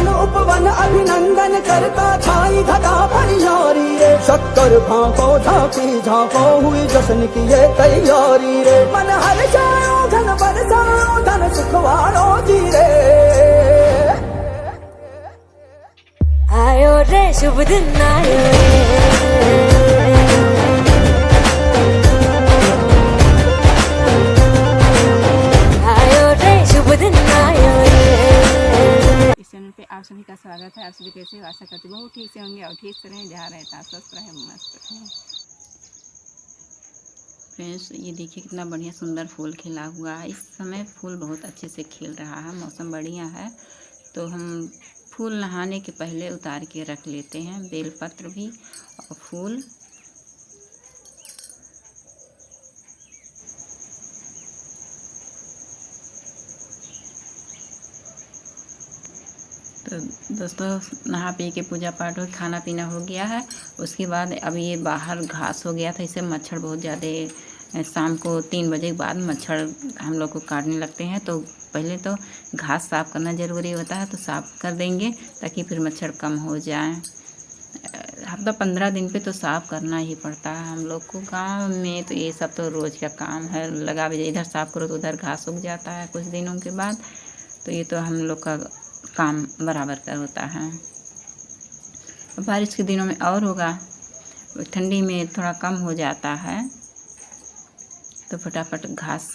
One उपवन अभिनंदन करता छाई घटा परियारी रे। शक्कर भापो झांकी झांको हुई जश्न की ये तैयारी रे। मन हर जाओ धन बरसाओ धन सुखवाड़ो जी रे। आयो रे शुभ दिन आयो रे। इस चैनल पे आप सभी का स्वागत है। आप सभी कैसे हो? आशा करती बहुत ठीक से होंगे और ठीक से रहें, जहाँ रहता स्वस्थ रहें, मस्त रहें। फ्रेंड्स, ये देखिए कितना बढ़िया सुंदर फूल खिला हुआ है। इस समय फूल बहुत अच्छे से खिल रहा है, मौसम बढ़िया है। तो हम फूल नहाने के पहले उतार के रख लेते हैं, बेलपत्र भी और फूल। तो दोस्तों, नहा पी के पूजा पाठ हो, खाना पीना हो गया है। उसके बाद अब ये बाहर घास हो गया था, इससे मच्छर बहुत ज़्यादा शाम को 3 बजे के बाद मच्छर हम लोग को काटने लगते हैं। तो पहले तो घास साफ़ करना ज़रूरी होता है, तो साफ़ कर देंगे ताकि फिर मच्छर कम हो जाए। हफ्ता 15 दिन पे तो साफ़ करना ही पड़ता है हम लोग को। गांव में तो ये सब तो रोज़ का काम है, लगा भी इधर साफ़ करो तो उधर घास उग जाता है कुछ दिनों के बाद। तो ये तो हम लोग का काम बराबर का होता है। बारिश के दिनों में और होगा, ठंडी में थोड़ा कम हो जाता है। तो फटाफट घास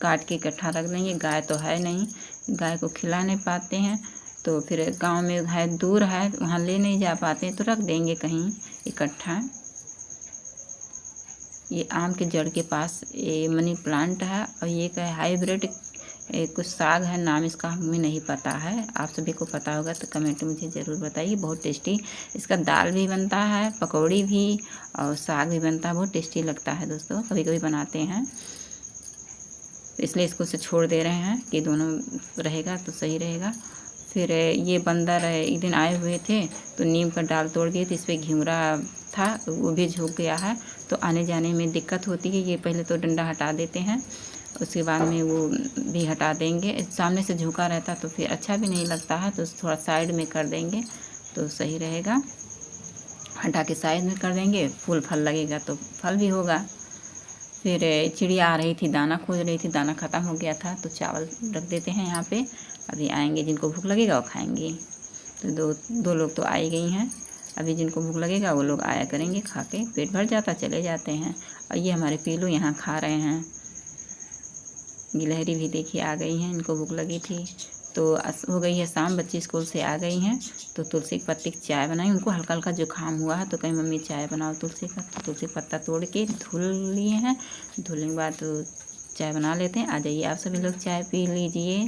काट के इकट्ठा रख देंगे। गाय तो है नहीं, गाय को खिला नहीं पाते हैं, तो फिर गांव में है, दूर है, वहाँ ले नहीं जा पाते, तो रख देंगे कहीं इकट्ठा। ये आम के जड़ के पास ये मनी प्लांट है और ये का हाइब्रिड कुछ साग है, नाम इसका हमें नहीं पता है। आप सभी को पता होगा तो कमेंट में मुझे ज़रूर बताइए। बहुत टेस्टी इसका दाल भी बनता है, पकौड़ी भी और साग भी बनता है, बहुत टेस्टी लगता है दोस्तों, कभी कभी बनाते हैं। इसलिए इसको से छोड़ दे रहे हैं कि दोनों रहेगा तो सही रहेगा। फिर ये बंदर एक दिन आए हुए थे तो नीम का डाल तोड़ दिए थे, इस पर घिउरा था, वो भी झुक गया है, तो आने जाने में दिक्कत होती है। ये पहले तो डंडा हटा देते हैं, उसके बाद में वो भी हटा देंगे। सामने से झुका रहता तो फिर अच्छा भी नहीं लगता है, तो थोड़ा साइड में कर देंगे तो सही रहेगा। हटा के साइड में कर देंगे, फूल फल लगेगा तो फल भी होगा। फिर चिड़िया आ रही थी, दाना खोज रही थी, दाना ख़त्म हो गया था, तो चावल रख देते हैं यहाँ पे। अभी आएंगे, जिनको भूख लगेगा वो खाएंगे। तो दो लोग तो आई गई हैं, अभी जिनको भूख लगेगा वो लोग आया करेंगे, खा के पेट भर जाता चले जाते हैं। और ये हमारे पीलू यहाँ खा रहे हैं। गिलहरी भी देखिए आ गई हैं, इनको भूख लगी थी। तो हो गई है शाम, बच्ची स्कूल से आ गई हैं, तो तुलसी के पत्ते की चाय बनाई। उनको हल्का हल्का जुकाम हुआ है, तो कहीं मम्मी चाय बनाओ तुलसी का। तो तुलसी पत्ता तोड़ के धुल लिए हैं, धुलने के बाद तो चाय बना लेते हैं। आ जाइए आप सभी लोग चाय पी लीजिए।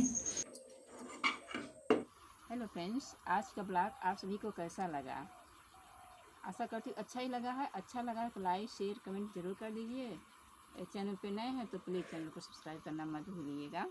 हेलो फ्रेंड्स, आज का ब्लॉग आप सभी को कैसा लगा? आशा करती हूँ अच्छा ही लगा है। अच्छा लगा है तो लाइक शेयर कमेंट ज़रूर कर दीजिए। चैनल पे नए हैं तो प्लीज़ चैनल को सब्सक्राइब करना मत भूलिएगा।